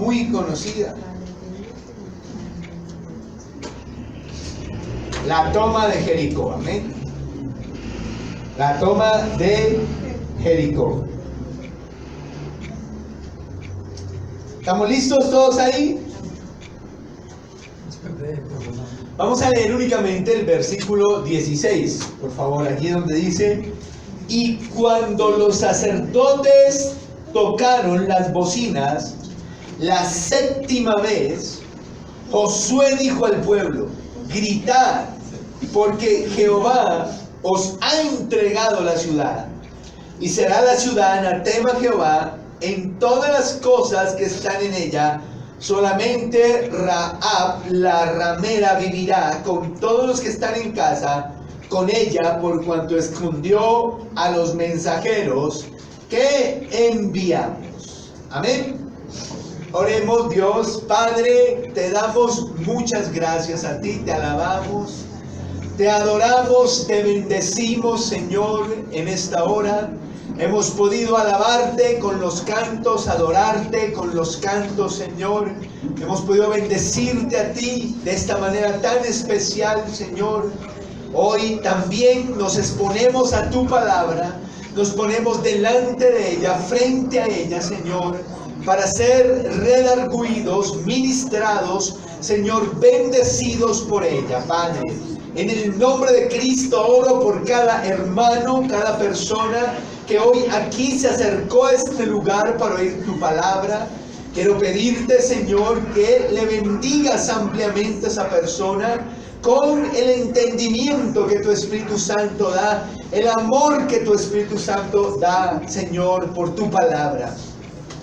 muy conocida. La toma de Jericó, amén. La toma de Jericó. ¿Estamos listos todos ahí? Vamos a leer únicamente el versículo 16, por favor, aquí donde dice: y cuando los sacerdotes tocaron las bocinas la séptima vez, Josué dijo al pueblo: gritad, porque Jehová os ha entregado la ciudad, y será la ciudad anatema a Jehová en todas las cosas que están en ella. Solamente Rahab la ramera vivirá con todos los que están en casa con ella, por cuanto escondió a los mensajeros que enviamos. Amén. Oremos. Dios Padre, te damos muchas gracias a ti, te alabamos, te adoramos, te bendecimos, Señor, en esta hora. Hemos podido alabarte con los cantos, adorarte con los cantos, Señor. Hemos podido bendecirte a ti de esta manera tan especial, Señor. Hoy también nos exponemos a tu palabra, nos ponemos delante de ella, frente a ella, Señor, para ser redarguidos, ministrados, Señor, bendecidos por ella, Padre. En el nombre de Cristo oro por cada hermano, cada persona que hoy aquí se acercó a este lugar para oír tu palabra. Quiero pedirte, Señor, que le bendigas ampliamente a esa persona con el entendimiento que tu Espíritu Santo da, el amor que tu Espíritu Santo da, Señor, por tu palabra.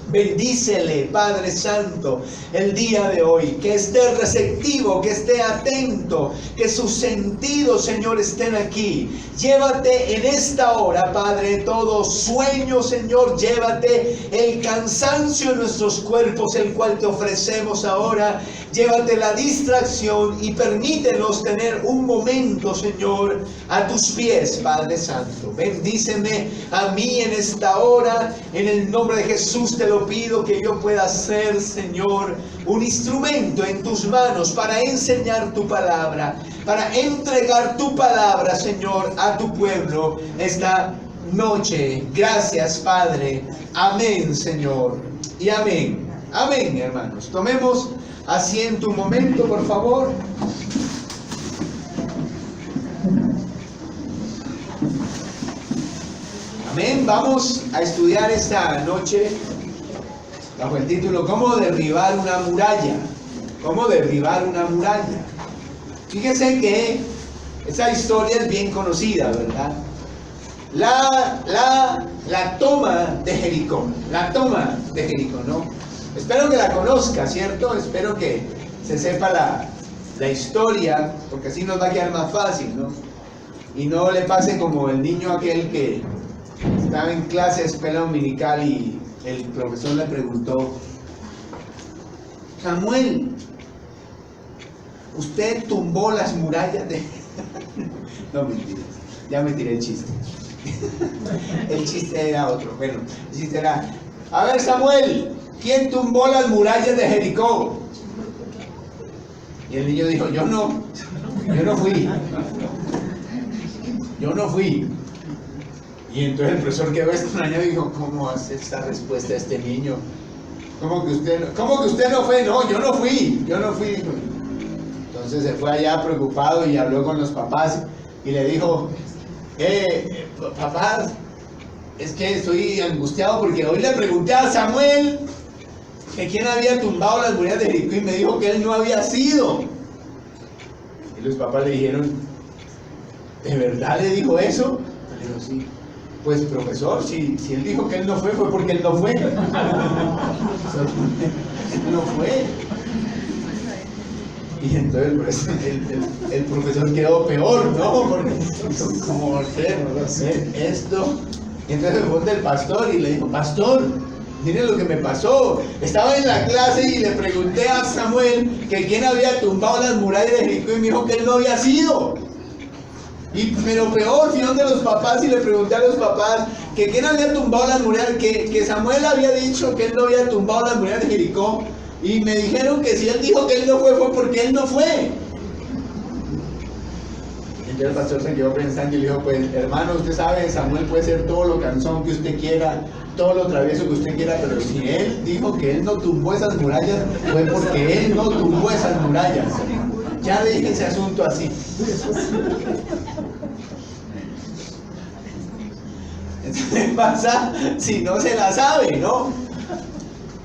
Bendícele, Padre Santo, el día de hoy, que esté receptivo, que esté atento, que sus sentidos, Señor, estén aquí. Llévate en esta hora, Padre, todo sueño, Señor, llévate el cansancio en nuestros cuerpos, el cual te ofrecemos ahora. Llévate la distracción y permítenos tener un momento, Señor, a tus pies, Padre Santo. Bendíceme a mí en esta hora, en el nombre de Jesús te lo pido, que yo pueda ser, Señor, un instrumento en tus manos para enseñar tu palabra, para entregar tu palabra, Señor, a tu pueblo esta noche. Gracias, Padre. Amén, Señor. Y amén. Amén, hermanos. Tomemos asiento un momento, por favor. Amén. Vamos a estudiar esta noche bajo el título ¿Cómo derribar una muralla? ¿Cómo derribar una muralla? Fíjese que esa historia es bien conocida, ¿verdad? La toma de Jericó. La toma de Jericó, ¿no? Espero que la conozca, ¿cierto? Espero que se sepa la historia, porque así nos va a quedar más fácil, ¿no? Y no le pase como el niño aquel que estaba en clase de escuela dominical y el profesor le preguntó: Samuel, ¿usted tumbó las murallas de...? No, mentira, ya me tiré el chiste. El chiste era otro. Bueno, el chiste era: a ver, Samuel, ¿quién tumbó las murallas de Jericó? Y el niño dijo: yo no fui. Yo no fui. Y entonces el profesor quedó extrañado y dijo: ¿cómo hace esta respuesta este niño? ¿Cómo que usted no fue? No, yo no fui, dijo. Entonces se fue allá preocupado y habló con los papás y le dijo: papás, es que estoy angustiado porque hoy le pregunté a Samuel que quién había tumbado las murallas de Jericó y me dijo que él no había sido. Y los papás le dijeron: ¿de verdad le dijo eso? Le dijo: sí. Pues profesor, si él dijo que él no fue, fue porque él no fue. Él no fue. Y entonces el profesor quedó peor, ¿no? Porque como hacer esto. Y entonces se fue el pastor y le dijo: pastor, mire lo que me pasó. Estaba en la clase y le pregunté a Samuel que quién había tumbado las murallas de Jericó y me dijo que él no había sido. Pero peor, fui donde los papás y le pregunté a los papás que quién había tumbado las murallas, que Samuel había dicho que él no había tumbado las murallas de Jericó. Y me dijeron que si él dijo que él no fue, fue porque él no fue. Entonces el pastor se quedó pensando y le dijo, pues hermano, usted sabe, Samuel puede ser todo lo cansón que usted quiera, todo lo travieso que usted quiera, pero si él dijo que él no tumbó esas murallas, fue porque él no tumbó esas murallas. Ya le dije ese asunto así. Entonces pasa si no se la sabe, ¿no?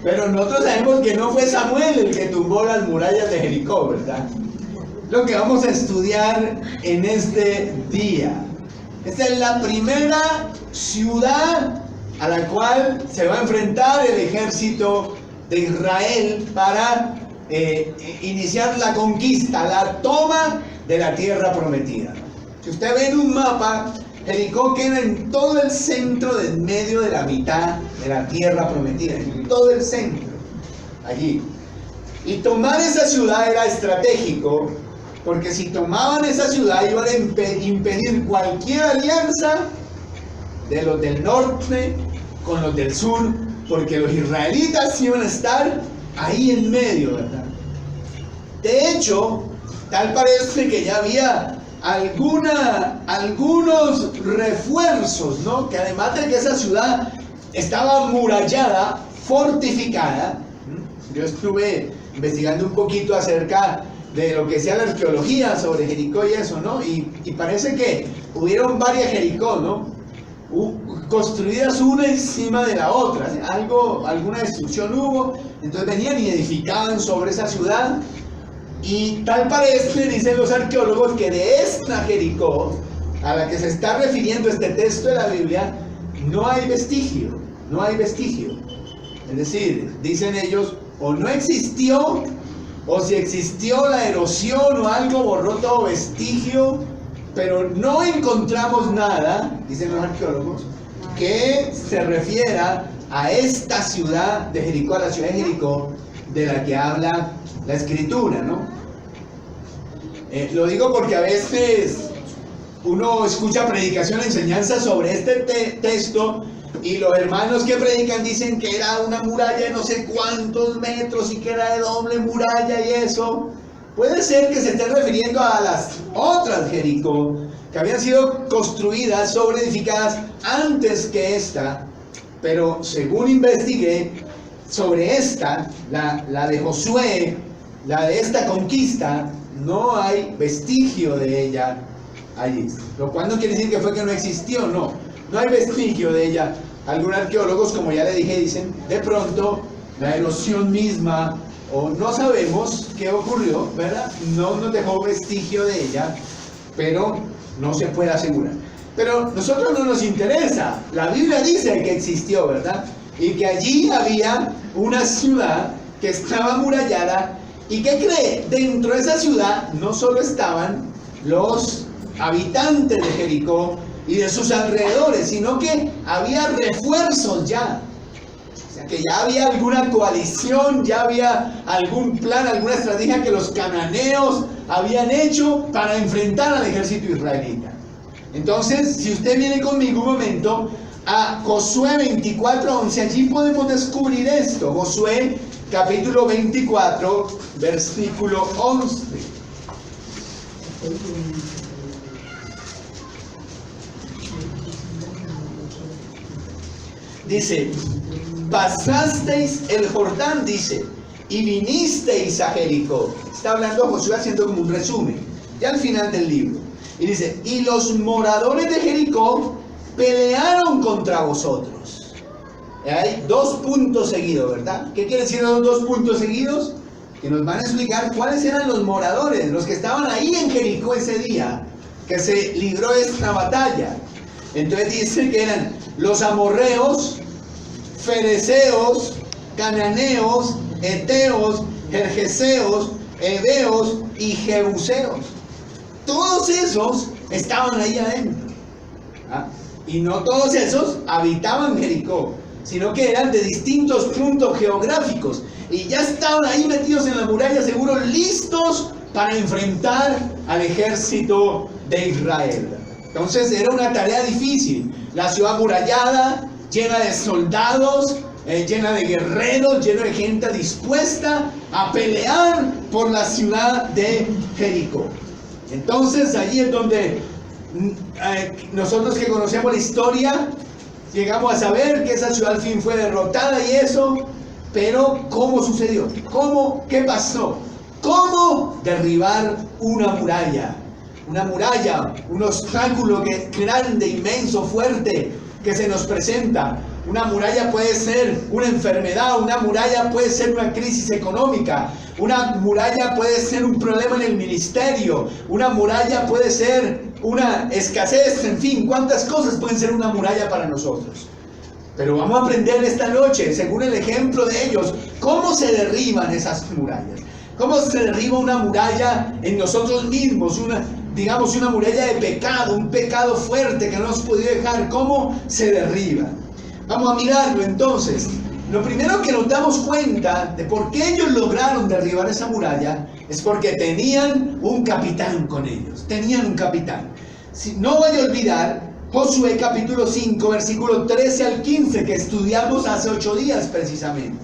Pero nosotros sabemos que no fue Samuel el que tumbó las murallas de Jericó, ¿verdad? Lo que vamos a estudiar en este día. Esta es la primera ciudad a la cual se va a enfrentar el ejército de Israel para iniciar la conquista, la toma de la tierra prometida. Si usted ve en un mapa, Jericó queda en todo el centro, del medio de la mitad de la tierra prometida, en todo el centro, allí. Y tomar esa ciudad era estratégico, porque si tomaban esa ciudad iban a impedir cualquier alianza de los del norte con los del sur, porque los israelitas iban a estar ahí en medio, ¿verdad? De hecho, tal parece que ya había algunos refuerzos, ¿no? Que además de que esa ciudad estaba amurallada, fortificada. Yo estuve investigando un poquito acerca de lo que sea la arqueología sobre Jericó y eso, ¿no? Y parece que hubieron varias Jericó, ¿no? Construidas una encima de la otra, alguna destrucción hubo, entonces venían y edificaban sobre esa ciudad. Y tal parece, dicen los arqueólogos, que de esta Jericó, a la que se está refiriendo este texto de la Biblia, no hay vestigio, no hay vestigio. Es decir, dicen ellos, o no existió, o si existió la erosión o algo borró todo vestigio, pero no encontramos nada, dicen los arqueólogos, que se refiera a esta ciudad de Jericó, a la ciudad de Jericó, de la que habla la Escritura, ¿no? Lo digo porque a veces uno escucha predicación, enseñanza sobre este texto, y los hermanos que predican dicen que era una muralla de no sé cuántos metros y que era de doble muralla y eso. Puede ser que se esté refiriendo a las otras Jericó, que habían sido construidas, sobreedificadas antes que esta, pero según investigué sobre esta, la de Josué, la de esta conquista, no hay vestigio de ella allí. Lo cual no quiere decir que fue que no existió, no hay vestigio de ella. Algunos arqueólogos, como ya le dije, dicen, de pronto la erosión misma, o no sabemos qué ocurrió, ¿verdad? No nos dejó vestigio de ella, pero no se puede asegurar. Pero a nosotros no nos interesa. La Biblia dice que existió, ¿verdad? Y que allí había una ciudad que estaba amurallada. ¿Y qué cree? Dentro de esa ciudad no solo estaban los habitantes de Jericó y de sus alrededores, sino que había refuerzos ya. O sea, que ya había alguna coalición, ya había algún plan, alguna estrategia que los cananeos habían hecho para enfrentar al ejército israelita. Entonces, si usted viene conmigo un momento a Josué 24:11, allí podemos descubrir esto. Josué capítulo 24, versículo 11. Dice, pasasteis el Jordán, dice, y vinisteis a Jericó. Está hablando Josué haciendo como un resumen, ya al final del libro. Y dice, y los moradores de Jericó pelearon contra vosotros. Hay dos puntos seguidos, ¿verdad? ¿Qué quiere decir los dos puntos seguidos? Que nos van a explicar cuáles eran los moradores, los que estaban ahí en Jericó ese día, que se libró esta batalla. Entonces dice que eran los amorreos, fereceos, cananeos, eteos, gergeseos, heveos y jebuseos. Todos esos estaban ahí adentro. ¿Ah? Y no todos esos habitaban Jericó, sino que eran de distintos puntos geográficos. Y ya estaban ahí metidos en la muralla, seguro listos para enfrentar al ejército de Israel. Entonces era una tarea difícil. La ciudad amurallada, llena de soldados, llena de guerreros, llena de gente dispuesta a pelear por la ciudad de Jericó. Entonces allí es donde nosotros que conocemos la historia llegamos a saber que esa ciudad al fin fue derrotada y eso, pero ¿cómo sucedió? ¿Qué pasó? ¿Cómo derribar una muralla? Una muralla, un obstáculo grande, inmenso, fuerte que se nos presenta. Una muralla puede ser una enfermedad, una muralla puede ser una crisis económica, una muralla puede ser un problema en el ministerio, una muralla puede ser una escasez, en fin, cuántas cosas pueden ser una muralla para nosotros. Pero vamos a aprender esta noche, según el ejemplo de ellos, cómo se derriban esas murallas. Cómo se derriba una muralla en nosotros mismos, digamos una muralla de pecado, un pecado fuerte que no nos puede dejar. ¿Cómo se derriba? Vamos a mirarlo entonces. Lo primero que nos damos cuenta de por qué ellos lograron derribar esa muralla es porque tenían un capitán con ellos. Tenían un capitán. No voy a olvidar Josué capítulo 5, versículo 13 al 15, que estudiamos hace 8 días precisamente.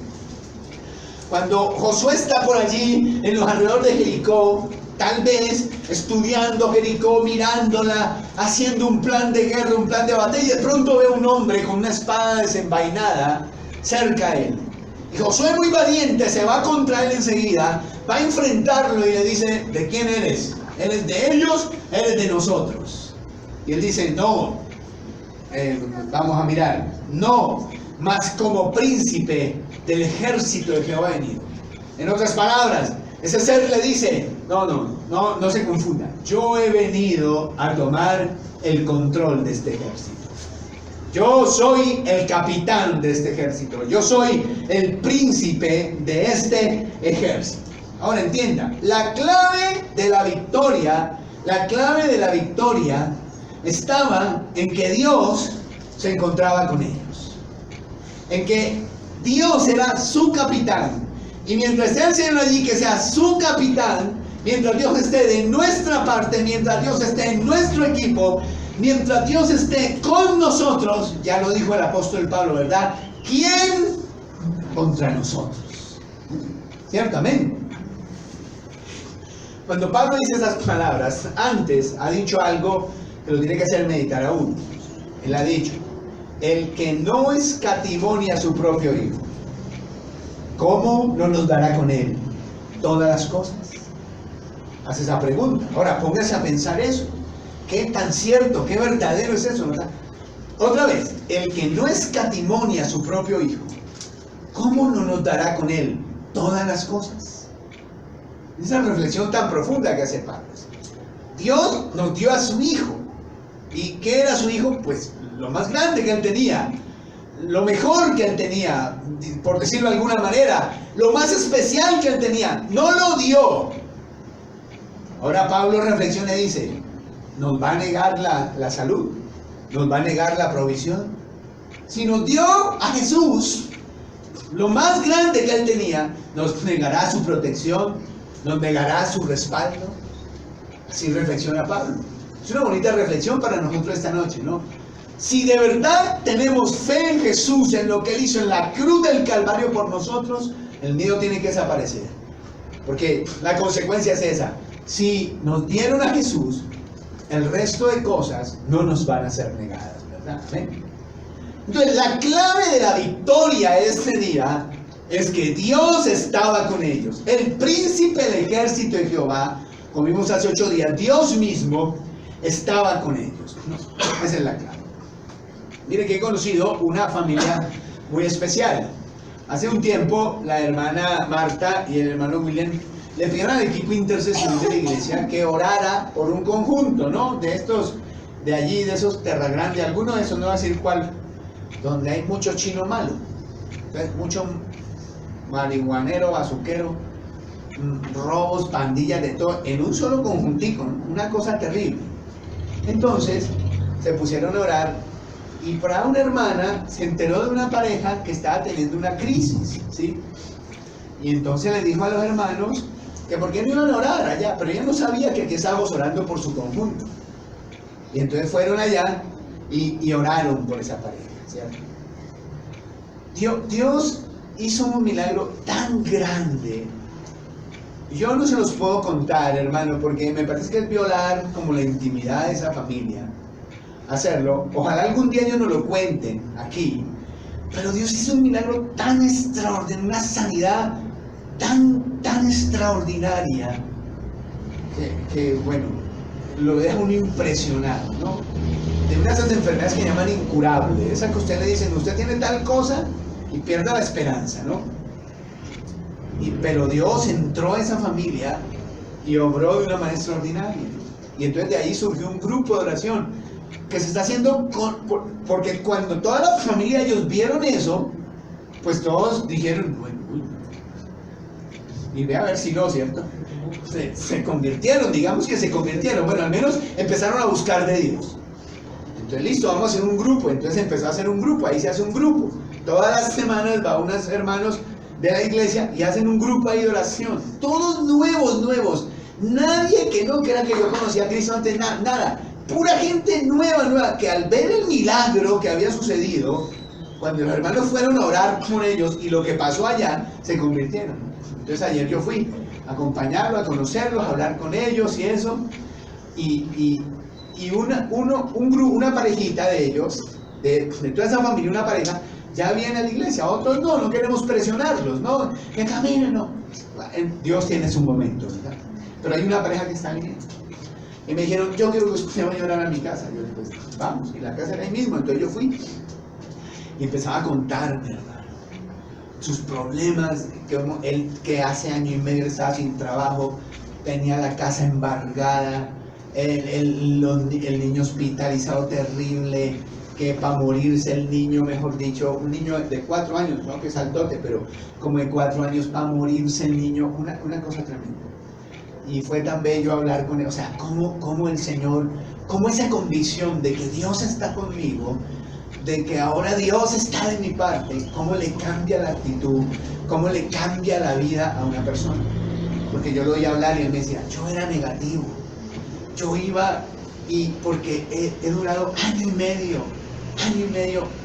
Cuando Josué está por allí en los alrededores de Jericó, tal vez estudiando Jericó, mirándola, haciendo un plan de guerra, un plan de batalla, y de pronto ve un hombre con una espada desenvainada cerca a él. Y Josué, muy valiente, se va contra él enseguida, va a enfrentarlo y le dice: ¿de quién eres? ¿Eres de ellos? ¿Eres de nosotros? Y él dice: no, vamos a mirar, no, mas como príncipe del ejército de Jehová ha venido. En otras palabras, ese ser le dice: no se confunda, yo he venido a tomar el control de este ejército. Yo soy el capitán de este ejército, yo soy el príncipe de este ejército. Ahora entienda, la clave de la victoria estaba en que Dios se encontraba con ellos, en que Dios era su capitán. Y mientras esté el Señor allí, que sea su capitán, mientras Dios esté de nuestra parte, mientras Dios esté en nuestro equipo, mientras Dios esté con nosotros, ya lo dijo el apóstol Pablo, ¿verdad? ¿Quién contra nosotros? Ciertamente. Cuando Pablo dice esas palabras, antes ha dicho algo que lo tiene que hacer meditar a uno. Él ha dicho: el que no escatimó ni a su propio hijo, ¿cómo no nos dará con él todas las cosas? Hace esa pregunta. Ahora póngase a pensar eso. ¿Qué tan cierto, qué verdadero es eso, verdad? Otra vez, el que no escatimó ni a su propio hijo, ¿cómo no nos dará con él todas las cosas? Esa reflexión tan profunda que hace Pablo. Dios nos dio a su hijo. ¿Y qué era su hijo? Pues lo más grande que él tenía, lo mejor que él tenía, por decirlo de alguna manera, lo más especial que él tenía. No lo dio. Ahora Pablo reflexiona y dice: ¿nos va a negar la salud? ¿Nos va a negar la provisión? Si nos dio a Jesús, lo más grande que él tenía, nos negará su protección, nos negará su respaldo. Así reflexiona Pablo. Es una bonita reflexión para nosotros esta noche, ¿no? Si de verdad tenemos fe en Jesús, en lo que Él hizo en la cruz del Calvario por nosotros, el miedo tiene que desaparecer. Porque la consecuencia es esa: si nos dieron a Jesús, el resto de cosas no nos van a ser negadas, ¿verdad? ¿Amén? Entonces, la clave de la victoria este día es que Dios estaba con ellos. El príncipe del ejército de Jehová, como vimos hace 8 días, Dios mismo estaba con ellos. Esa es la clave. Mire que he conocido una familia muy especial. Hace un tiempo la hermana Marta y el hermano William le pidieron al equipo intercesión de la iglesia que orara por un conjunto, ¿no? De estos, de allí, de esos Terra Grande, alguno de esos, no voy a decir cuál, donde hay mucho chino malo, mucho marihuanero, bazuquero, robos, pandillas, de todo, en un solo conjuntico, una cosa terrible. Entonces se pusieron a orar y para una hermana se enteró de una pareja que estaba teniendo una crisis, ¿sí? Y entonces le dijo a los hermanos que por qué no iban a orar allá, pero ella no sabía que aquí estábamos orando por su conjunto. Y entonces fueron allá y oraron por esa pareja, ¿cierto? Dios hizo un milagro tan grande. Yo no se los puedo contar, hermano, porque me parece que es violar como la intimidad de esa familia. Hacerlo. Ojalá algún día ellos nos lo cuenten aquí. Pero Dios hizo un milagro tan extraordinario, una sanidad tan extraordinaria, que bueno, lo deja uno impresionado, ¿no? De una de esas enfermedades que llaman incurable, esa que usted le dicen, usted tiene tal cosa y pierda la esperanza, ¿no? Pero Dios entró a esa familia y obró de una manera extraordinaria. Y entonces de ahí surgió un grupo de oración que se está haciendo porque cuando toda la familia ellos vieron eso, pues todos dijeron, bueno, y ve a ver si no, ¿cierto? Se convirtieron, digamos que se convirtieron, bueno, al menos empezaron a buscar de Dios. Entonces, listo, vamos a hacer un grupo. Entonces empezó a hacer un grupo, ahí se hace un grupo. Todas las semanas va unos hermanos de la iglesia y hacen un grupo ahí de oración. Todos nuevos. Nadie que no crea que yo conocía a Cristo antes, nada. Pura gente nueva, que al ver el milagro que había sucedido, cuando los hermanos fueron a orar con ellos y lo que pasó allá, se convirtieron. Entonces ayer yo fui a acompañarlos, a conocerlos, a hablar con ellos y eso. Y una parejita de ellos, de toda esa familia, una pareja, ya viene a la iglesia. Otros no queremos presionarlos, no, que caminen, no. Dios tiene su momento, ¿verdad? Pero hay una pareja que está bien. Y me dijeron, yo quiero que usted vaya a orar a mi casa. Yo dije, pues vamos, y la casa era ahí mismo. Entonces yo fui y empezaba a contarme, hermano, sus problemas, que hace año y medio estaba sin trabajo, tenía la casa embargada, el niño hospitalizado terrible, que para morirse el niño, mejor dicho, un niño de 4 años, no que saltote, pero como de 4 años para morirse el niño, una cosa tremenda. Y fue tan bello hablar con él, o sea, cómo el Señor, cómo esa convicción de que Dios está conmigo, de que ahora Dios está de mi parte, cómo le cambia la actitud, cómo le cambia la vida a una persona. Porque yo lo oía hablar y él me decía, yo era negativo, yo iba y porque he durado año y medio,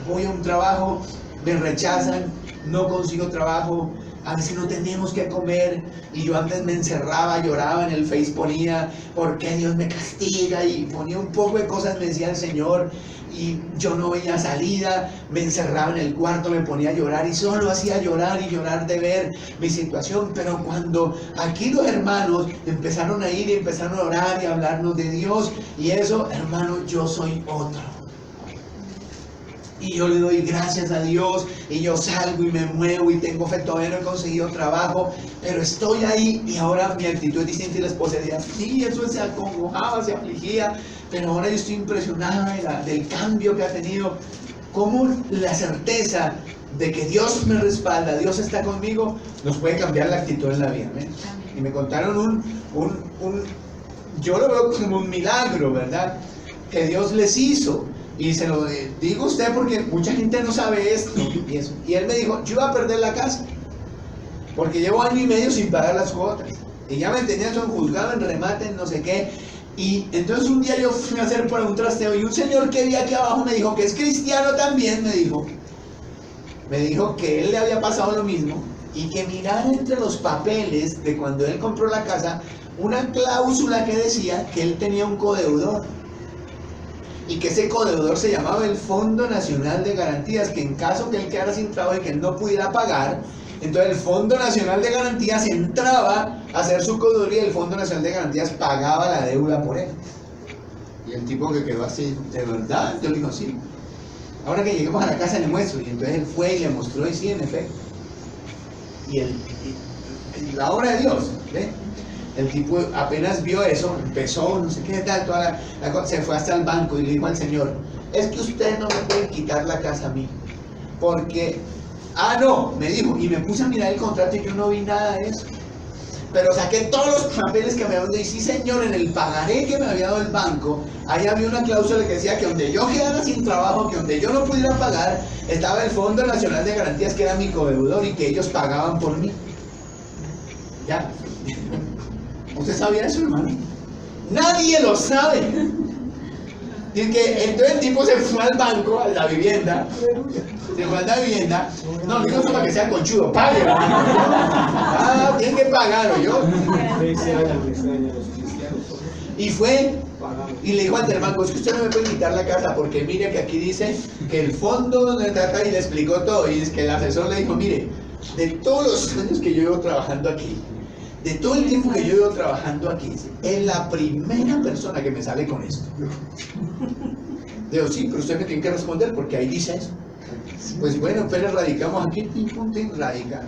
voy a un trabajo, me rechazan, no consigo trabajo, a veces no tenemos que comer, y yo antes me encerraba, lloraba en el Face, ponía, ¿por qué Dios me castiga? Y ponía un poco de cosas, me decía el Señor, y yo no veía salida, me encerraba en el cuarto, me ponía a llorar, y solo hacía llorar y llorar de ver mi situación. Pero cuando aquí los hermanos empezaron a ir y empezaron a orar y a hablarnos de Dios, y eso, hermano, yo soy otro. Y yo le doy gracias a Dios, y yo salgo y me muevo y tengo fe. Todavía no he conseguido trabajo, pero estoy ahí, y ahora mi actitud es distinta. Y la esposa decía, sí, eso se acongojaba, se afligía, pero ahora yo estoy impresionada del cambio que ha tenido. Cómo la certeza de que Dios me respalda, Dios está conmigo, nos puede cambiar la actitud en la vida. ¿Ven? Y me contaron yo lo veo como un milagro, ¿verdad?, que Dios les hizo. Y se lo digo a usted porque mucha gente no sabe esto y eso. Y él me dijo, yo iba a perder la casa porque llevo año y medio sin pagar las cuotas. Y ya me tenían en juzgado, en remate, en no sé qué. Y entonces un día yo fui a hacer por un trasteo y un señor que vi aquí abajo me dijo, que es cristiano también, me dijo que él le había pasado lo mismo y que mirara entre los papeles de cuando él compró la casa una cláusula que decía que él tenía un codeudor. Y que ese codeudor se llamaba el Fondo Nacional de Garantías, que en caso que él quedara sin trabajo y que él no pudiera pagar, entonces el Fondo Nacional de Garantías entraba a hacer su codeudor y el Fondo Nacional de Garantías pagaba la deuda por él. Y el tipo que quedó así, ¿de verdad? Yo le digo, sí. Ahora que lleguemos a la casa le muestro. Y entonces él fue y le mostró y sí, en efecto. Y la obra de Dios, ¿ve? El tipo apenas vio eso, empezó, no sé qué tal, toda la cosa, se fue hasta el banco y le dijo al señor, es que usted no me puede quitar la casa a mí, porque, no, me dijo, y me puse a mirar el contrato y yo no vi nada de eso, pero saqué todos los papeles que me habían dado, y sí señor, en el pagaré que me había dado el banco, ahí había una cláusula que decía que donde yo quedara sin trabajo, que donde yo no pudiera pagar, estaba el Fondo Nacional de Garantías, que era mi codeudor, y que ellos pagaban por mí. Ya. ¿Usted sabía eso, hermano? Nadie lo sabe. Dice que entonces el tipo se fue al banco, a la vivienda. Se fue a la vivienda. No, no es para que sea conchudo, pague. Tiene que pagar, ¿o yo? Y fue y le dijo al del banco, es que usted no me puede quitar la casa porque mire que aquí dice que el fondo y le explicó todo. Y es que el asesor le dijo, mire, de todos los años que yo llevo trabajando aquí, de todo el tiempo que yo llevo trabajando aquí, es la primera persona que me sale con esto. Digo, sí, pero usted me tiene que responder porque ahí dice eso. Pues bueno, pero radicamos aquí, radica.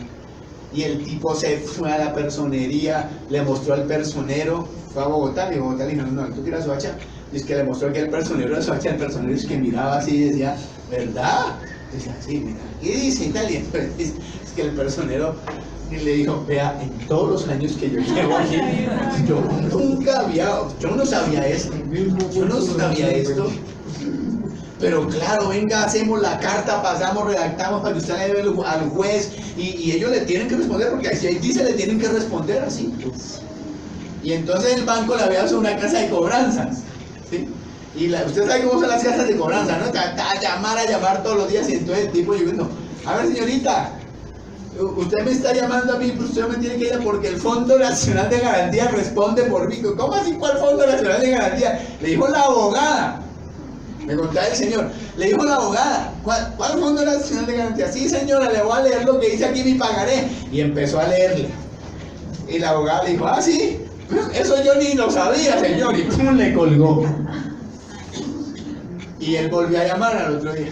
Y el tipo se fue a la personería, le mostró al personero, fue a Bogotá, y Bogotá le dijo, no, tú quieras Soacha. Y es que le mostró que el personero de Soacha, el personero es que miraba así y decía, ¿verdad? Decía, sí, mira, ¿qué dice italiano? Es que el personero le dijo, vea, en todos los años que yo llevo aquí, yo no sabía esto, pero claro, venga, hacemos la carta, pasamos, redactamos para que usted le dé al juez y ellos le tienen que responder, porque si ahí dice le tienen que responder así. Y entonces el banco la ve a una casa de cobranzas, ¿sí? Y usted sabe cómo son las casas de cobranza, ¿no? A llamar todos los días, y entonces el tipo diciendo, a ver señorita, usted me está llamando a mí, pero usted me tiene que ir porque el Fondo Nacional de Garantía responde por mí. ¿Cómo así? ¿Cuál Fondo Nacional de Garantía? Le dijo la abogada. Me contaba el señor. Le dijo la abogada. ¿Cuál Fondo Nacional de Garantía? Sí, señora, le voy a leer lo que dice aquí mi pagaré. Y empezó a leerle. Y la abogada le dijo, ah, sí, eso yo ni lo sabía, señor. Y pum, le colgó. Y él volvió a llamar al otro día.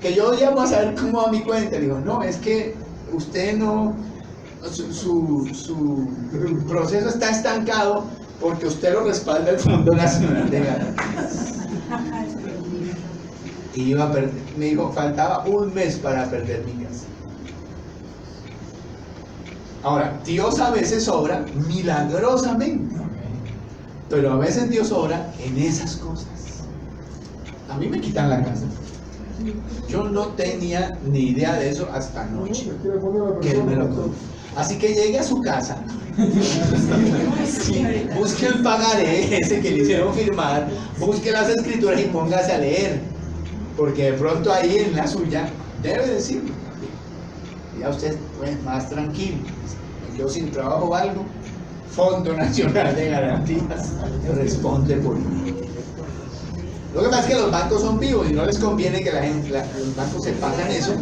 Que yo llamo a saber cómo va mi cuenta. Le digo, no, es que usted no, su proceso está estancado porque usted lo respalda el Fondo Nacional de Garantías. Y iba a perder, me dijo, faltaba un mes para perder mi casa. Ahora, Dios a veces obra milagrosamente, pero a veces Dios obra en esas cosas. A mí me quitan la casa. Yo no tenía ni idea de eso hasta anoche, que él me lo contó. Así que llegue a su casa, busque el pagaré ese que le hicieron firmar, busque las escrituras y póngase a leer, porque de pronto ahí en la suya debe decirlo. Ya usted pues, más tranquilo. Yo sin trabajo o algo, Fondo Nacional de Garantías responde por mí. Lo que pasa es que los bancos son vivos y no les conviene que los bancos se pasen eso.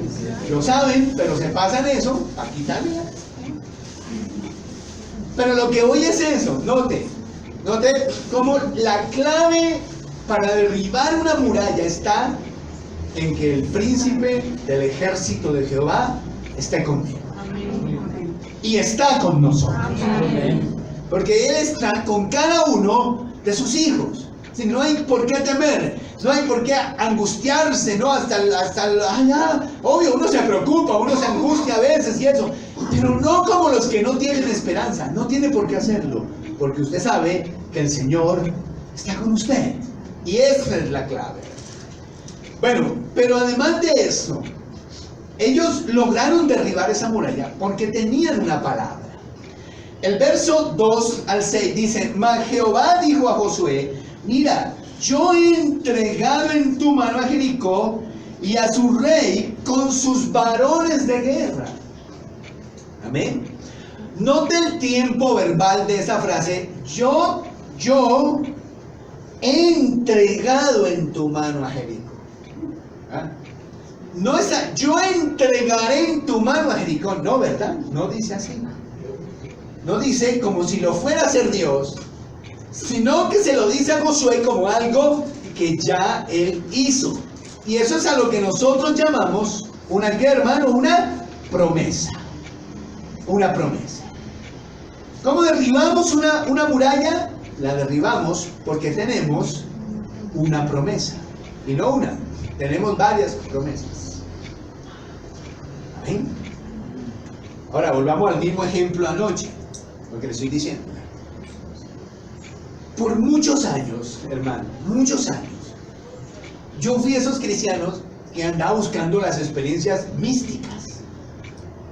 Lo saben, pero se pasan eso para quitarle. Pero lo que hoy es eso, note cómo la clave para derribar una muralla está en que el príncipe del ejército de Jehová esté conmigo. Y está con nosotros. Porque Él está con cada uno de sus hijos. Si no hay por qué temer, no hay por qué angustiarse, ¿no? Obvio, uno se preocupa, uno se angustia a veces y eso, pero no como los que no tienen esperanza, no tiene por qué hacerlo, porque usted sabe que el Señor está con usted, y esa es la clave. Bueno, pero además de eso, ellos lograron derribar esa muralla porque tenían una palabra. El verso 2 al 6 dice, mas Jehová dijo a Josué, mira, yo he entregado en tu mano a Jericó y a su rey con sus varones de guerra. Amén. Note el tiempo verbal de esa frase. Yo he entregado en tu mano a Jericó. ¿Ah? No es yo entregaré en tu mano a Jericó. No, ¿verdad? No dice así. No dice como si lo fuera a hacer Dios, sino que se lo dice a Josué como algo que ya él hizo. Y eso es a lo que nosotros llamamos una, ¿qué, hermano? Una promesa. Una promesa. ¿Cómo derribamos una muralla? La derribamos porque tenemos una promesa. Y no una, tenemos varias promesas. Amén. Ahora volvamos al mismo ejemplo anoche, lo que le estoy diciendo. Por muchos años, hermano, muchos años, yo fui esos cristianos que andaba buscando las experiencias místicas.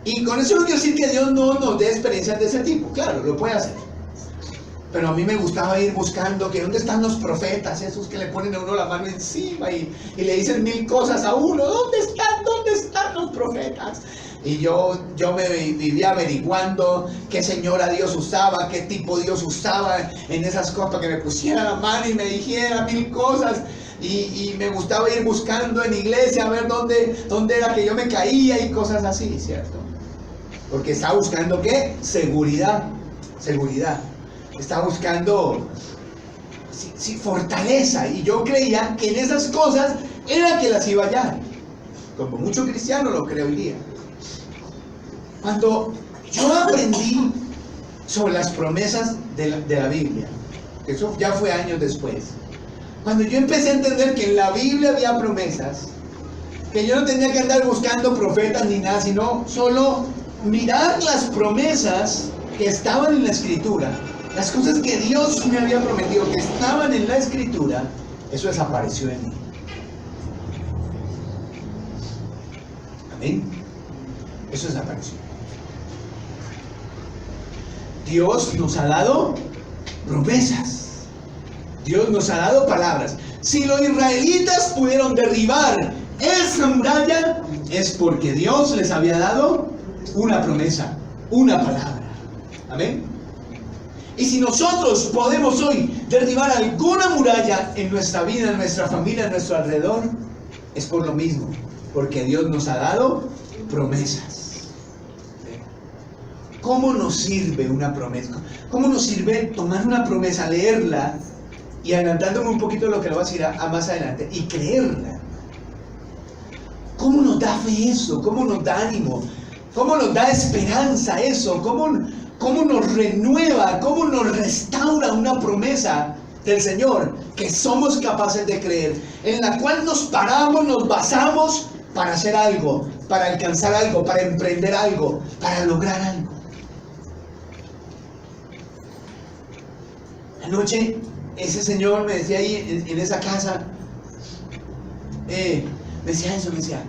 Y con eso no quiero decir que Dios no nos dé experiencias de ese tipo. Claro, lo puede hacer. Pero a mí me gustaba ir buscando que dónde están los profetas, esos que le ponen a uno la mano encima y le dicen mil cosas a uno. ¿Dónde están los profetas? Y yo me vivía averiguando qué señora Dios usaba, qué tipo Dios usaba en esas cosas, para que me pusiera la mano y me dijera mil cosas. Y me gustaba ir buscando en iglesia a ver dónde era que yo me caía y cosas así, ¿cierto? Porque estaba buscando ¿qué? Seguridad. Estaba buscando fortaleza. Y yo creía que en esas cosas era que las iba a hallar. Como mucho cristiano lo creo hoy día. Cuando yo aprendí sobre las promesas de la Biblia, que eso ya fue años después, cuando yo empecé a entender que en la Biblia había promesas, que yo no tenía que andar buscando profetas ni nada, sino solo mirar las promesas que estaban en la Escritura, las cosas que Dios me había prometido que estaban en la Escritura, eso desapareció en mí. Amén. Eso desapareció. Dios nos ha dado promesas. Dios nos ha dado palabras. Si los israelitas pudieron derribar esa muralla, es porque Dios les había dado una promesa, una palabra. Amén. Y si nosotros podemos hoy derribar alguna muralla en nuestra vida, en nuestra familia, en nuestro alrededor, es por lo mismo, porque Dios nos ha dado promesas. ¿Cómo nos sirve una promesa? ¿Cómo nos sirve tomar una promesa, leerla y adelantándome un poquito de lo que lo voy a decir a más adelante y creerla? ¿Cómo nos da fe eso? ¿Cómo nos da ánimo? ¿Cómo nos da esperanza eso? ¿Cómo nos renueva? ¿Cómo nos restaura una promesa del Señor que somos capaces de creer? En la cual nos paramos, nos basamos para hacer algo, para alcanzar algo, para emprender algo, para lograr algo. Anoche ese señor me decía ahí en esa casa, me decía,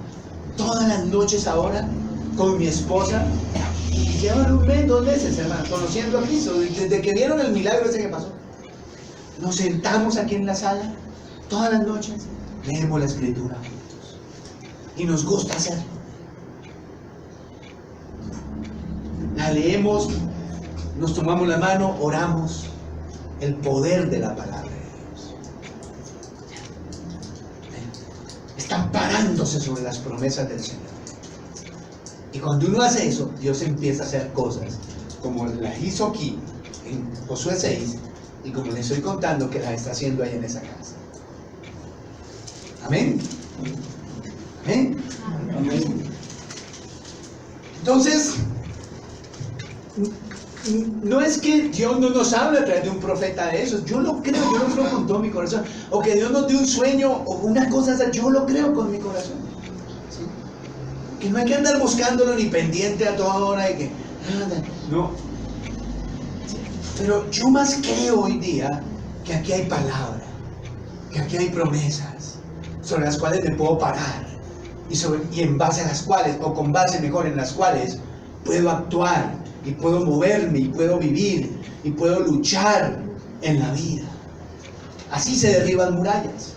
todas las noches ahora con mi esposa, y llevan un mes, 2 meses, hermano, conociendo a Cristo, desde que vieron el milagro ese que pasó. Nos sentamos aquí en la sala, todas las noches, leemos la Escritura juntos, y nos gusta hacerlo. La leemos, nos tomamos la mano, oramos, el poder de la palabra de Dios. Están parándose sobre las promesas del Señor. Y cuando uno hace eso, Dios empieza a hacer cosas como las hizo aquí en Josué 6 y como les estoy contando que las está haciendo ahí en esa casa. Amén. Amén. Amén. Entonces, no es que Dios no nos hable a través de un profeta de esos. Yo lo creo con todo mi corazón. O que Dios nos dé un sueño o una cosa así. Yo lo creo con mi corazón. ¿Sí? Que no hay que andar buscándolo ni pendiente a toda hora y que nada. No. ¿Sí? Pero yo más creo hoy día que aquí hay palabra, que aquí hay promesas sobre las cuales me puedo parar y en base a las cuales, o con base mejor en las cuales, puedo actuar. Y puedo moverme, y puedo vivir, y puedo luchar en la vida. Así se derriban murallas.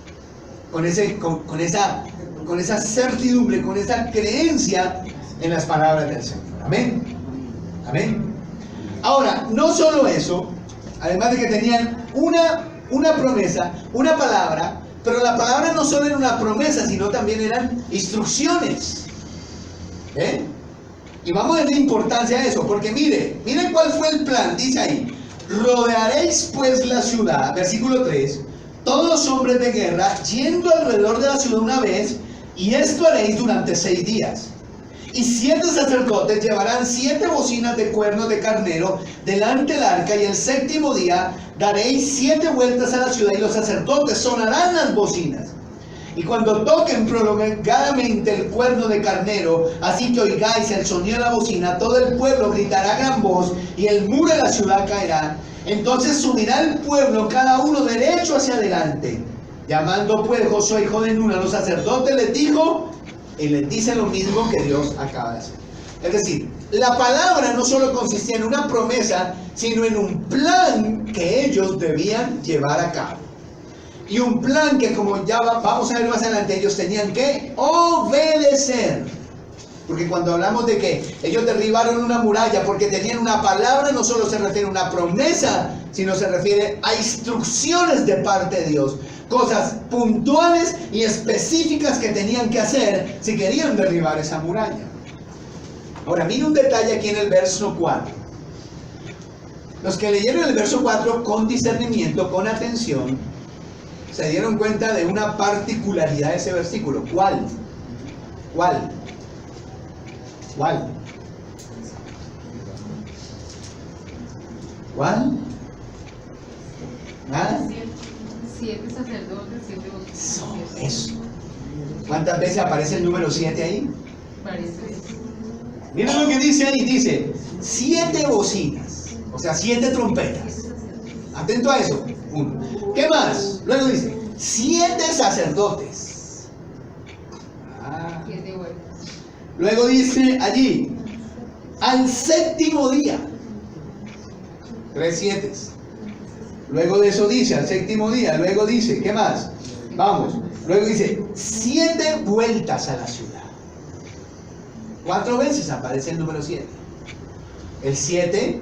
Con esa certidumbre, con esa creencia en las palabras del Señor. Amén. Amén. Ahora, no solo eso, además de que tenían una promesa, una palabra, pero la palabra no solo era una promesa, sino también eran instrucciones. Y vamos a darle importancia a eso, porque miren cuál fue el plan. Dice ahí: rodearéis pues la ciudad, versículo 3, todos los hombres de guerra, yendo alrededor de la ciudad una vez, y esto haréis durante 6 días. Y 7 sacerdotes llevarán 7 bocinas de cuernos de carnero delante del arca, y el 7º día daréis 7 vueltas a la ciudad, y los sacerdotes sonarán las bocinas. Y cuando toquen prolongadamente el cuerno de carnero, así que oigáis el sonido de la bocina, todo el pueblo gritará a gran voz, y el muro de la ciudad caerá. Entonces subirá el pueblo, cada uno derecho hacia adelante. Llamando pues Josué, hijo de Nun, a los sacerdotes, les dijo, y les dice lo mismo que Dios acaba de hacer. Es decir, la palabra no solo consistía en una promesa, sino en un plan que ellos debían llevar a cabo. Y un plan que, como ya vamos a ver más adelante, ellos tenían que obedecer. Porque cuando hablamos de que ellos derribaron una muralla porque tenían una palabra, no solo se refiere a una promesa, sino se refiere a instrucciones de parte de Dios. Cosas puntuales y específicas que tenían que hacer si querían derribar esa muralla. Ahora, mire un detalle aquí en el verso 4. Los que leyeron el verso 4 con discernimiento, con atención, se dieron cuenta de una particularidad de ese versículo. ¿Cuál? ¿Cuál? ¿Cuál? ¿Cuál? ¿Nada? 7 sacerdotes, 7 bocinas. Eso. ¿Cuántas veces aparece el número 7 ahí? Parece. Miren lo que dice ahí, dice 7 bocinas, o sea 7 trompetas. Atento a eso. 1. ¿Qué más? Luego dice 7 sacerdotes. Luego dice allí al séptimo día. 3 7. Luego de eso dice al séptimo día. Luego dice, ¿qué más? Vamos. Luego dice 7 vueltas a la ciudad. 4 veces aparece el número 7. El 7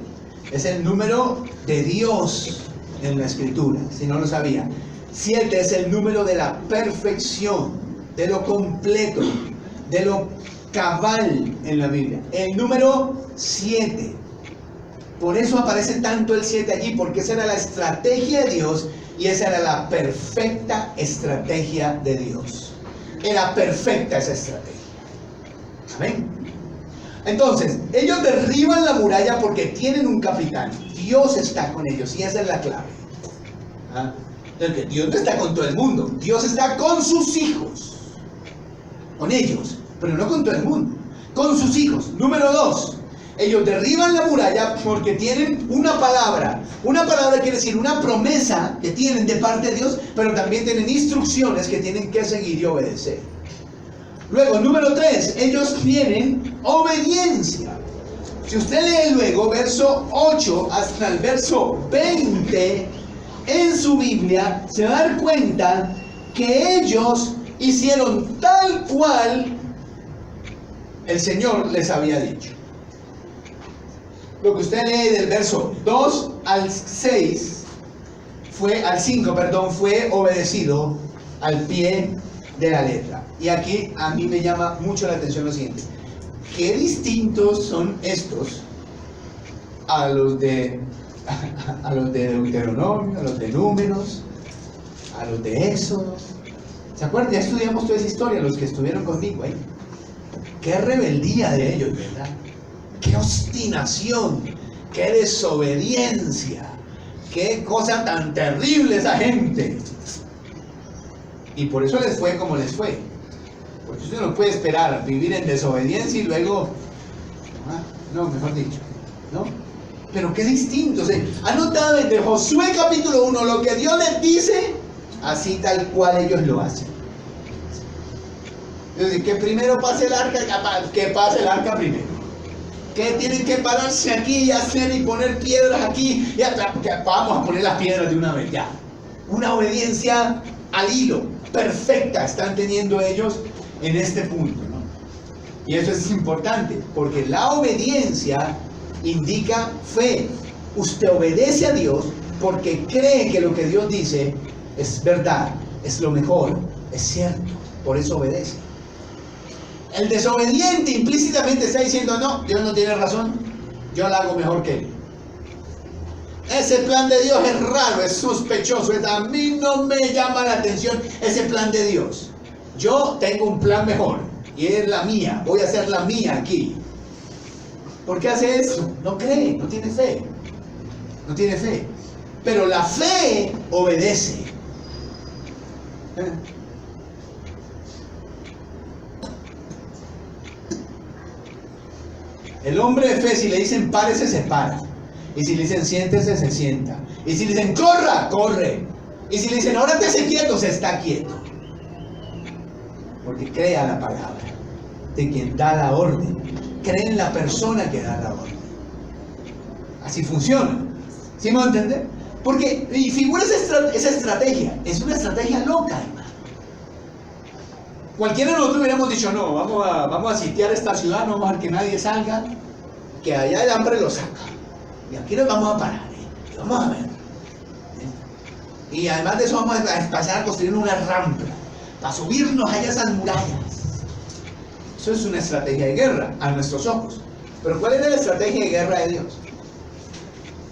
es el número de Dios en la escritura, si no lo sabía. 7 es el número de la perfección, de lo completo, de lo cabal en la Biblia. El número 7. Por eso aparece tanto el 7 allí, porque esa era la estrategia de Dios y esa era la perfecta estrategia de Dios. Era perfecta esa estrategia. Amén. Entonces, ellos derriban la muralla porque tienen un capitán. Dios está con ellos y esa es la clave. Entonces, Dios no está con todo el mundo. Dios está con sus hijos. Con ellos, pero no con todo el mundo. Con sus hijos. Número 2. Ellos derriban la muralla porque tienen una palabra. Una palabra quiere decir una promesa que tienen de parte de Dios, pero también tienen instrucciones que tienen que seguir y obedecer. Luego, número 3, ellos tienen obediencia. Si usted lee luego verso 8 hasta el verso 20 en su Biblia, se va a dar cuenta que ellos hicieron tal cual el Señor les había dicho. Lo que usted lee del verso 2 al 6 al 5, fue obedecido al pie de la letra. Y aquí a mí me llama mucho la atención lo siguiente: qué distintos son estos a los de Deuteronomio, a los de Números, a los de Éxodo. ¿Se acuerdan? Ya estudiamos toda esa historia, los que estuvieron conmigo ahí. Qué rebeldía de ellos, ¿verdad? Qué obstinación, qué desobediencia, qué cosa tan terrible esa gente. Y por eso les fue como les fue. Porque usted no puede esperar vivir en desobediencia y luego, no, mejor dicho, ¿no? Pero qué distinto. Ha notado desde Josué capítulo 1 lo que Dios les dice, así tal cual ellos lo hacen. Es decir, que primero pase el arca, que pase el arca primero. Que tienen que pararse aquí y hacer y poner piedras aquí. Y vamos a poner las piedras de una vez ya. Una obediencia al hilo, perfecta, están teniendo ellos en este punto, ¿no? Y eso es importante, porque la obediencia indica fe. Usted obedece a Dios porque cree que lo que Dios dice es verdad, es lo mejor, es cierto, por eso obedece. El desobediente implícitamente está diciendo, no, Dios no tiene razón, yo lo hago mejor que él. Ese plan de Dios es raro, es sospechoso, a mí no me llama la atención ese plan de Dios. Yo tengo un plan mejor y es la mía, voy a hacer la mía aquí. ¿Por qué hace eso? No cree, no tiene fe. No tiene fe. Pero la fe obedece. El hombre de fe, si le dicen párese, se para. Y si le dicen siéntese, se sienta. Y si le dicen corra, corre. Y si le dicen ahora te esté quieto, se está quieto. Porque crea la palabra de quien da la orden cree en la persona que da la orden. Así funciona. ¿Sí me va a entender? Porque, y figura esa estrategia, es una estrategia loca, hermano. Cualquiera de nosotros hubiéramos dicho, no, vamos a sitiar esta ciudad, no vamos a dejar que nadie salga, que allá el hambre lo saca. Y aquí nos vamos a parar, y vamos a ver. Y además de eso vamos a pasar a construir una rampa, para subirnos allá a esas murallas. Eso es una estrategia de guerra, a nuestros ojos. Pero ¿cuál es la estrategia de guerra de Dios?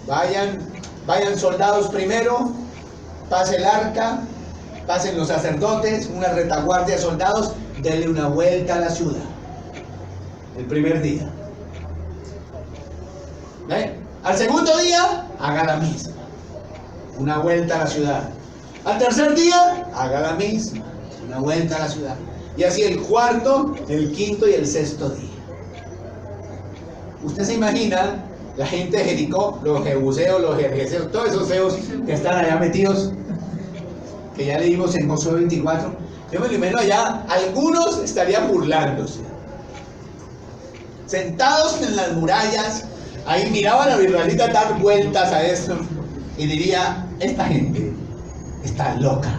Vayan soldados primero, pase el arca, pasen los sacerdotes, una retaguardia de soldados, denle una vuelta a la ciudad. El primer día. ¿Ve? Al segundo día, haga la misma. Una vuelta a la ciudad. Al tercer día, haga la misma. Una vuelta a la ciudad. Y así el cuarto, el quinto y el sexto día. Usted se imagina la gente de Jericó, los jebuseos, los jerjeseos, todos esos feos que están allá metidos, que ya leímos en Josué 24. Yo me lo imagino allá, algunos estarían burlándose, sentados en las murallas, ahí miraban a Virtualita dar vueltas a esto y diría, esta gente está loca,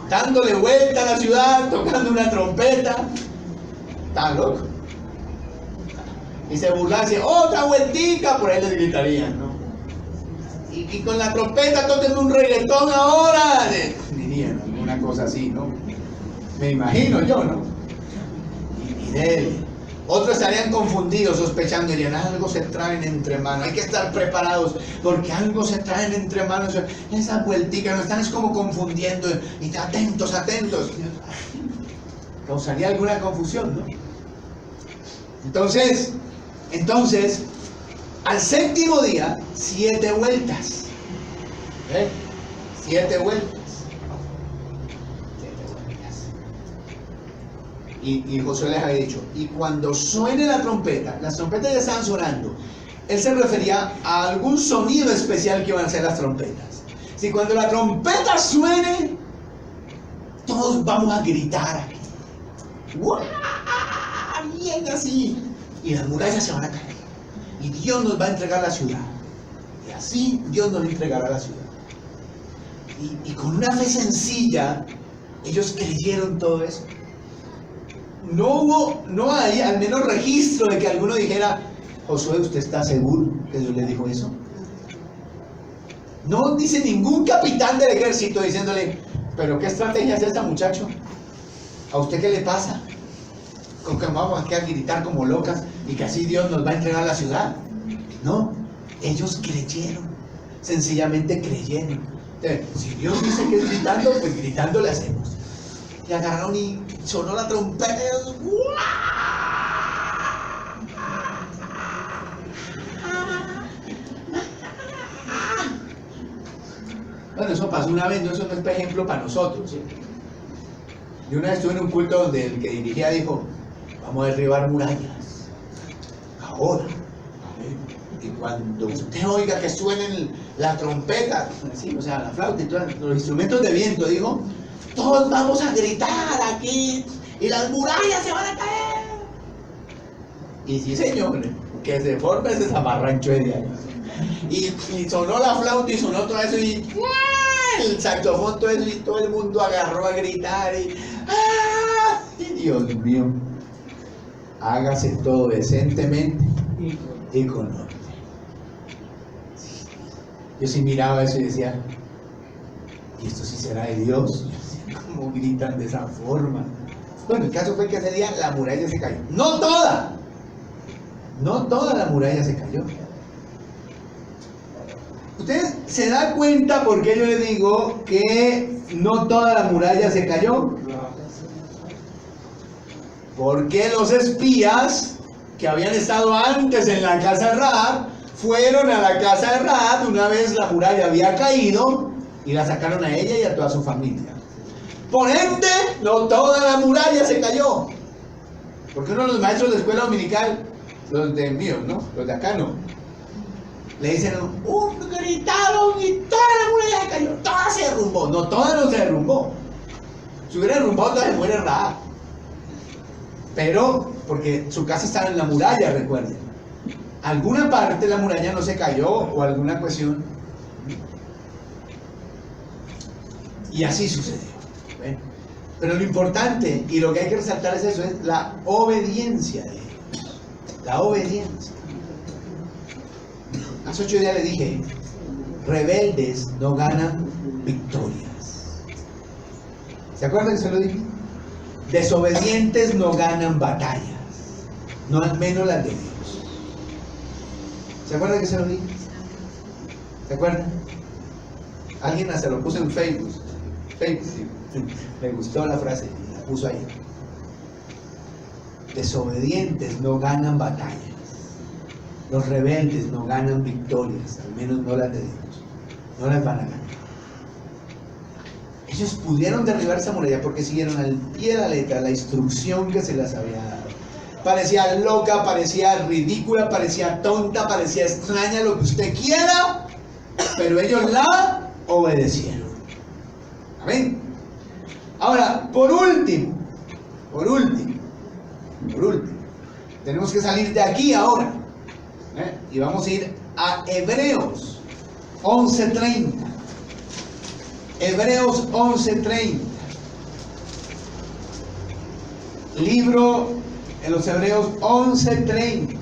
dándole vuelta a la ciudad, tocando una trompeta, está loco. Y se burlaban, decían, otra vueltica, por ahí les gritarían, ¿no? Y con la trompeta toquen un reggaetón ahora, dirían, una cosa así, ¿no? Me imagino yo, ¿no? Y dele. Otros estarían confundidos, sospechando, dirían, algo se traen entre manos, hay que estar preparados, porque algo se traen entre manos, esas vuelticas nos están es como confundiendo, y atentos, atentos. Causaría alguna confusión, ¿no? Entonces, al séptimo día, 7 vueltas. ¿Eh? 7 vueltas. 7 vueltas. Y Josué les había dicho, y cuando suene la trompeta, las trompetas ya estaban sonando. Él se refería a algún sonido especial que iban a hacer las trompetas. Si cuando la trompeta suene, todos vamos a gritar aquí. ¡Guau! Bien así. Y las murallas se van a caer. Y Dios nos va a entregar la ciudad. Y así Dios nos entregará la ciudad. Y con una fe sencilla, ellos creyeron todo eso. No hay al menos registro de que alguno dijera, Josué, ¿usted está seguro que Dios le dijo eso? No dice ningún capitán del ejército diciéndole, pero ¿qué estrategia es esta, muchacho? ¿A usted qué le pasa? Con que vamos aquí a gritar como locas y que así Dios nos va a entregar la ciudad. No, ellos creyeron, sencillamente creyeron. Entonces, si Dios dice que es gritando, pues gritando le hacemos. Y agarraron y sonó la trompeta. Bueno, eso pasó una vez, no, eso no es ejemplo para nosotros, ¿sí? Yo una vez estuve en un culto donde el que dirigía dijo, vamos a derribar murallas. Ahora. Y cuando usted oiga que suenen la trompeta, sí, o sea, la flauta y todos los instrumentos de viento, dijo, todos vamos a gritar aquí y las murallas se van a caer. Y sí, señor, que se forme ese zamarrancho de ahí. Y sonó la flauta y sonó todo eso y el saxofón, todo eso, y todo el mundo agarró a gritar y ¡ah! Y Dios mío, hágase todo decentemente y con orden. Yo sí miraba eso y decía, ¿y esto sí será de Dios? ¿Cómo gritan de esa forma? Bueno, el caso fue que ese día la muralla se cayó. No toda la muralla se cayó. ¿Ustedes se dan cuenta por qué yo les digo que no toda la muralla se cayó? Porque los espías que habían estado antes en la casa de Rahab fueron a la casa de Rahab una vez la muralla había caído y la sacaron a ella y a toda su familia. Por ende, no toda la muralla se cayó. Porque uno de los maestros de escuela dominical, los de míos, ¿no? Los de acá no. Le dicen, gritaron y toda la muralla se cayó, toda se derrumbó. No, toda no se derrumbó. Si hubiera derrumbado, toda se muere Rahab. Pero, porque su casa estaba en la muralla, recuerden. Alguna parte de la muralla no se cayó o alguna cuestión. Y así sucedió. ¿Ven? Pero lo importante y lo que hay que resaltar es eso, es la obediencia de ellos. La obediencia. Hace 8 días le dije, rebeldes no ganan victorias. ¿Se acuerdan que se lo dije? Desobedientes no ganan batallas, no al menos las de Dios. ¿Se acuerdan que se lo dije? ¿Se acuerdan? Alguien hasta lo puso en Facebook. Me gustó la frase y la puso ahí. Desobedientes no ganan batallas. Los rebeldes no ganan victorias, al menos no las de Dios. No las van a ganar. Ellos pudieron derribar esa muralla porque siguieron al pie de la letra la instrucción que se las había dado. Parecía loca, parecía ridícula, parecía tonta, parecía extraña, lo que usted quiera, pero ellos la obedecieron. Amén. Ahora, por último, tenemos que salir de aquí ahora. Y vamos a ir a Hebreos 11:30. Hebreos 11:30. Libro en los Hebreos 11:30.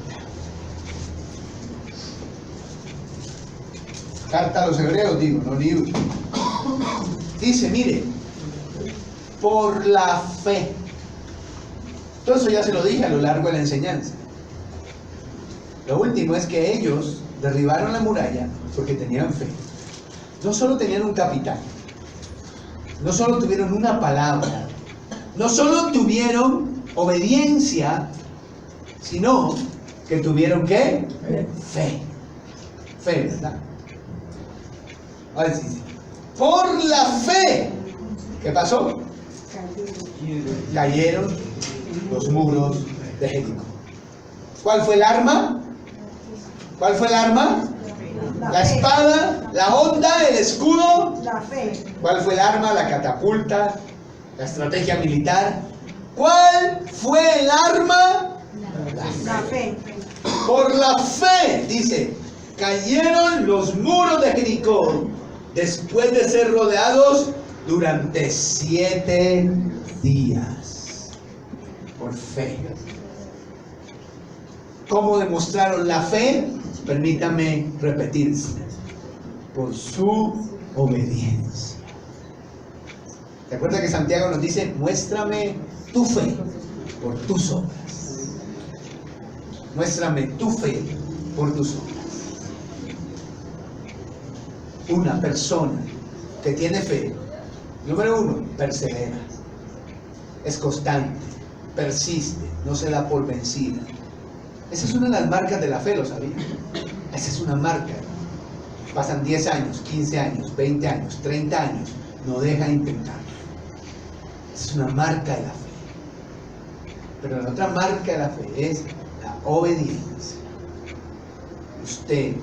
Carta a los Hebreos, digo, no libro. Dice, mire, por la fe. Todo eso ya se lo dije a lo largo de la enseñanza. Lo último es que ellos derribaron la muralla porque tenían fe. No solo tenían un capitán, no solo tuvieron una palabra, no solo tuvieron obediencia, sino que tuvieron ¿qué? Fe. Fe, ¿verdad? Ahora sí. Por la fe, ¿qué pasó? Cayeron los muros de Jericó. ¿Cuál fue el arma? ¿Cuál fue el arma? La espada, la onda, el escudo. La fe. ¿Cuál fue el arma? La catapulta, la estrategia militar. ¿Cuál fue el arma? La fe. Por la fe, dice, cayeron los muros de Jericó después de ser rodeados durante 7 días. Por fe. ¿Cómo demostraron la fe? Permítame repetirse. Por su obediencia. ¿Te acuerdas que Santiago nos dice, muéstrame tu fe por tus obras? Muéstrame tu fe por tus obras. Una persona que tiene fe, número 1, persevera, es constante, persiste, no se da por vencida. Esa es una de las marcas de la fe, ¿lo sabía? Esa es una marca. Pasan 10 años, 15 años, 20 años, 30 años, no deja de intentarlo. Esa es una marca de la fe. Pero la otra marca de la fe es la obediencia. Usted,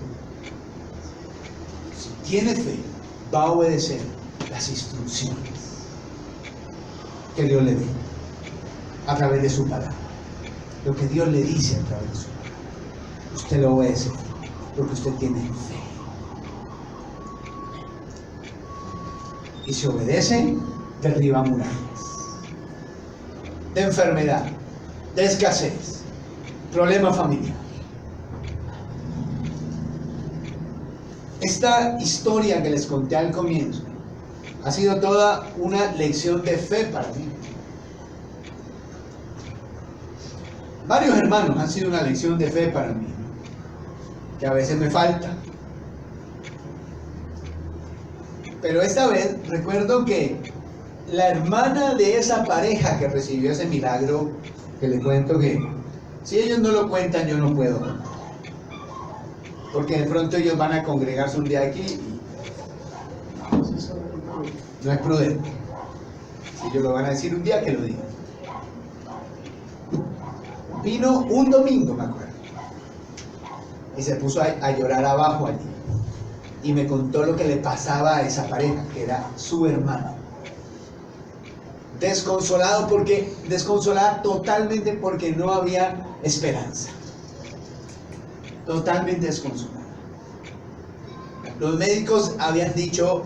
si tiene fe, va a obedecer las instrucciones que Dios le dé a través de su palabra. Lo que Dios le dice a través de su palabra, usted lo obedece porque usted tiene fe. Y si obedece, derriba murallas de enfermedad, de escasez, problema familiar. Esta historia que les conté al comienzo ha sido toda una lección de fe para mí. Varios hermanos han sido una lección de fe para mí, que a veces me falta. Pero esta vez recuerdo que la hermana de esa pareja que recibió ese milagro, que le cuento que si ellos no lo cuentan, yo no puedo contar. Porque de pronto ellos van a congregarse un día aquí y no es prudente. Si ellos lo van a decir un día, que lo digan. Vino un domingo, me acuerdo, y se puso a llorar abajo allí. Y me contó lo que le pasaba a esa pareja, que era su hermano. desconsolada totalmente porque no había esperanza. Totalmente desconsolada. Los médicos habían dicho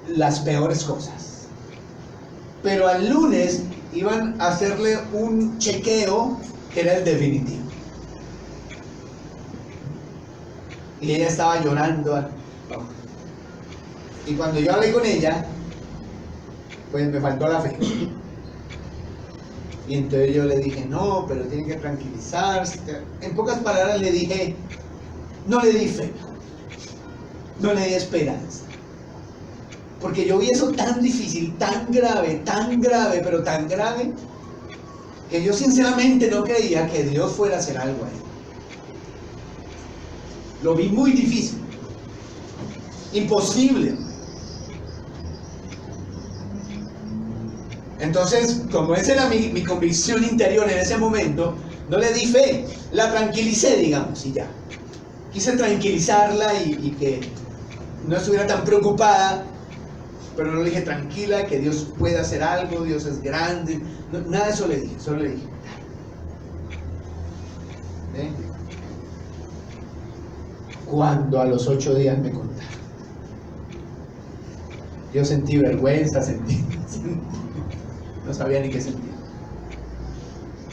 las peores cosas. Pero al lunes iban a hacerle un chequeo que era el definitivo. Y ella estaba llorando. Y cuando yo hablé con ella, pues me faltó la fe. Y entonces yo le dije, no, pero tiene que tranquilizarse. En pocas palabras le dije, no le di fe, no le di esperanza. Porque yo vi eso tan difícil, tan grave, pero tan grave, que yo sinceramente no creía que Dios fuera a hacer algo ahí. Lo vi muy difícil, imposible. Entonces, como esa era mi convicción interior en ese momento, no le di fe, la tranquilicé, digamos, y ya. Quise tranquilizarla y que no estuviera tan preocupada, pero no le dije, tranquila, que Dios puede hacer algo, Dios es grande. No, nada de eso le dije, solo le dije. ¿Eh? Cuando a los 8 días me contaron, yo sentí vergüenza, no sabía ni qué sentir.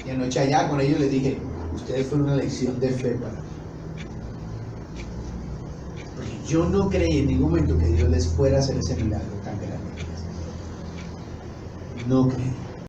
Y anoche allá con ellos les dije, ustedes fueron una lección de fe para mí. Porque yo no creí en ningún momento que Dios les fuera a hacer ese milagro tan grande. No creí.